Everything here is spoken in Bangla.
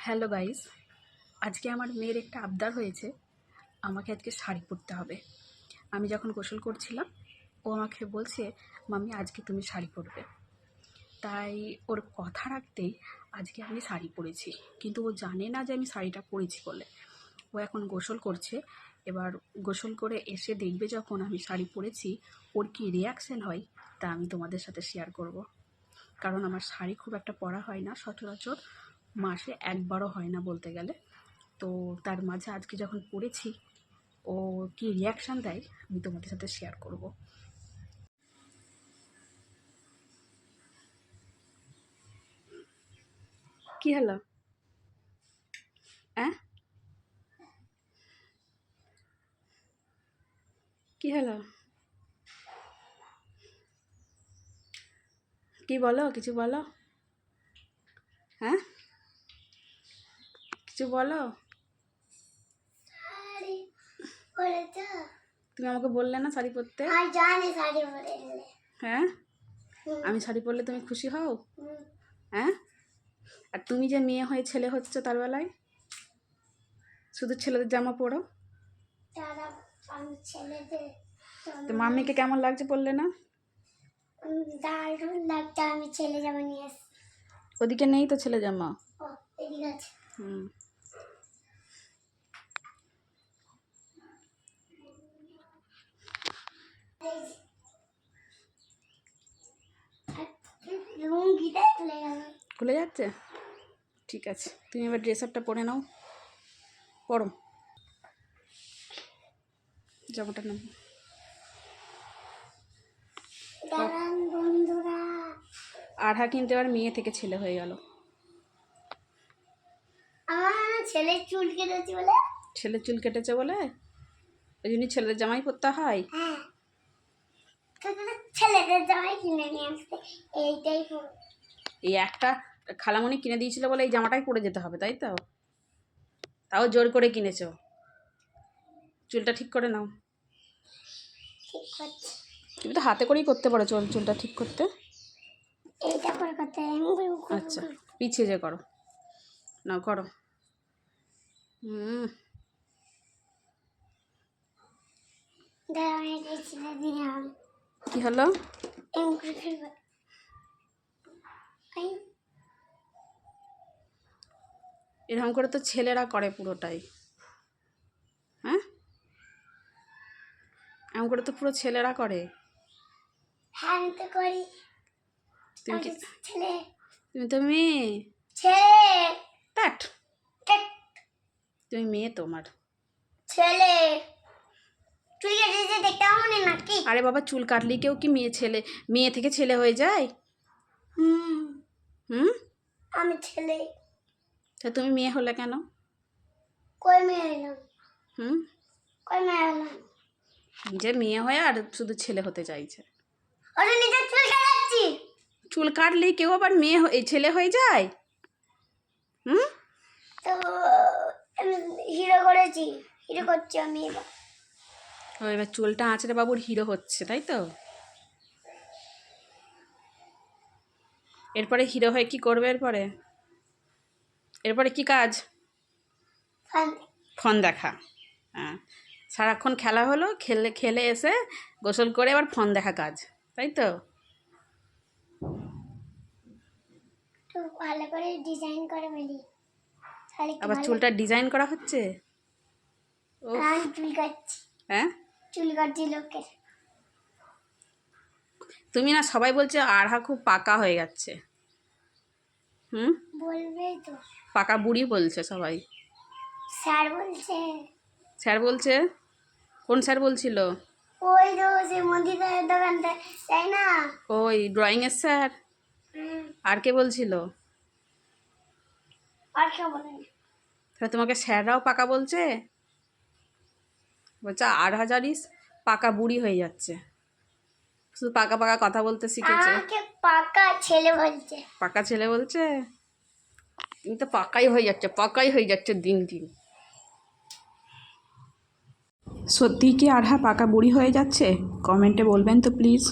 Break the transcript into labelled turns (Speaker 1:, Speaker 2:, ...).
Speaker 1: হ্যালো গাইস, আজকে আমার মেয়ের একটা আবদার হয়েছে। আমাকে আজকে শাড়ি পরতে হবে। আমি যখন গোসল করছিলাম, ও আমাকে বলছে, মাম্মি আজকে তুমি শাড়ি পরবে। তাই ওর কথা রাখতেই আজকে আমি শাড়ি পরেছি, কিন্তু ও জানে না যে আমি শাড়িটা পরেছি বলে। ও এখন গোসল করছে। এবার গোসল করে এসে দেখবে যখন আমি শাড়ি পরেছি, ওর কী রিয়াকশান হয় তা আমি তোমাদের সাথে শেয়ার করব। কারণ আমার শাড়ি খুব একটা পরা হয় না, সচরাচর মাসে একবারও হয় না বলতে গেলে। তো তার মাঝে আজকে যখন পড়েছি, ও কি রিয়াকশান দেয় আমি তোমাদের সাথে শেয়ার করব। কি হলো? হ্যাঁ, কি হলো? কি বলো, কিছু বলো। হ্যাঁ, কিছু বলো। তুমি আমাকে বললে না শাড়ি পরতে? হ্যাঁ, আমি শাড়ি পরলে তুমি খুশি হও? হ্যাঁ, আর তুমি যে মেয়ে হয়ে ছেলে হচ্ছে তার বেলায় শুধু ছেলেদের জামা পরো। তো মাম্মিকে কেমন লাগছে বললে না?
Speaker 2: দারুণ লাগছে। আমি ছেলে জামা নিয়ে আসছি।
Speaker 1: ওদিকে নেই তো ছেলে জামা।
Speaker 2: এদিকে আছে। লুঙ্গিটা খুলে গেল।
Speaker 1: খুলে যাচ্ছে? ঠিক আছে, তুমি এবার ড্রেস আপটা পরে নাও। পরো জামাটা নাও।
Speaker 2: দাঁড়ান বন্ধুরা।
Speaker 1: আঠা কিনতে আর মেয়ে থেকে ছেলে হয়ে গেল।
Speaker 2: আমার ছেলের চুল কেটেছে বলে।
Speaker 1: ছেলের চুল কেটেছে বলে ওই জন্য ছেলের জামাই পরতে হয়।
Speaker 2: হ্যাঁ, ছেলেদের জামাই কিনে নিয়ে আসতে এইটাই পুরো।
Speaker 1: এই একটা খালামণি কিনে দিয়েছিল বলে এই জামাটাই পরে যেতে হবে, তাই তো? তাও জোর করে কিনেছো। চুলটা ঠিক করে নাও।
Speaker 2: ঠিক করছে।
Speaker 1: তুমি তো হাতে করেই করতে পারো চুলটা ঠিক করতে।
Speaker 2: এইটা করে করতে
Speaker 1: আচ্ছা, পিছিয়ে যে করো, নাও করো। কি হলো? এরকম করে তো ছেলেরা করে পুরোটাই। হ্যাঁ, এরকম করে তো পুরো ছেলেরা করে।
Speaker 2: হ্যাঁ, আমি তো করি।
Speaker 1: তুমি কি
Speaker 2: ছেলে?
Speaker 1: তুমি তো মেয়ে।
Speaker 2: ছেলে।
Speaker 1: দ্যাট তুমি মেয়ে, তোমার
Speaker 2: ছেলে চুল কেটেছে দেখতে মনে নাকি?
Speaker 1: আরে বাবা, চুল কাটলি কেউ কি মেয়ে থেকে ছেলে হয়ে যায়?
Speaker 2: আমি ছেলে।
Speaker 1: তা তুমি মেয়ে হলে কেন?
Speaker 2: কই মেয়ে হলাম? কই মেয়ে হলাম?
Speaker 1: যে মেয়ে হয়ে আর শুধু ছেলে হতে চাইছে।
Speaker 2: ওটা নিজের চুল কাটাচ্ছি।
Speaker 1: চুল কাটলি কেউ আবার ছেলে হয়ে যায়?
Speaker 2: তো হিরো করেছি, হিরো করছি আমি এবার।
Speaker 1: ও, এবার চুলটা আঁচড়ে বাবুর হিরো হচ্ছে, তাই তো? এরপরে হিরো হয়ে কি করবে? এরপরে কি কাজ? ফোন দেখা। হ্যাঁ, সারাক্ষণ খেলা হলো, খেলে এসে গোসল করে আবার ফোন দেখা কাজ, তাই তো?
Speaker 2: তো ভালো করে ডিজাইন করে ফেলি।
Speaker 1: আবার চুলটা ডিজাইন করা হচ্ছে।
Speaker 2: আমি চুল কাটছি।
Speaker 1: হ্যাঁ,
Speaker 2: চুল কাটছি লোকের।
Speaker 1: তুমি না, সবাই বলছে আরহা খুব পাকা হয়ে যাচ্ছে।
Speaker 2: বলবেই তো।
Speaker 1: পাকা বুড়ি বলছে সবাই।
Speaker 2: স্যার বলছে।
Speaker 1: স্যার বলছে? কোন স্যার বলছিল?
Speaker 2: ওই তো সে মন্দিরের দোকানটা, তাই না?
Speaker 1: ওই ড্রয়িংয়ের স্যার। আর কে বলছিল?
Speaker 2: আর কেউ বলেনি।
Speaker 1: তাহলে তোমাকে স্যাররাও পাকা বলছে? বলছে আরহা জানিস পাকা বুড়ি হয়ে যাচ্ছে, শুধু পাকা পাকা কথা বলতে শিখেছে।
Speaker 2: আমাকে পাকা ছেলে বলছে।
Speaker 1: পাকা ছেলে বলছে? তুমি তো পাকাই হয়ে যাচ্ছে দিন দিন। সত্যি কি আরহা পাকা বুড়ি হয়ে যাচ্ছে? কমেন্টে বলবেন তো প্লিজ।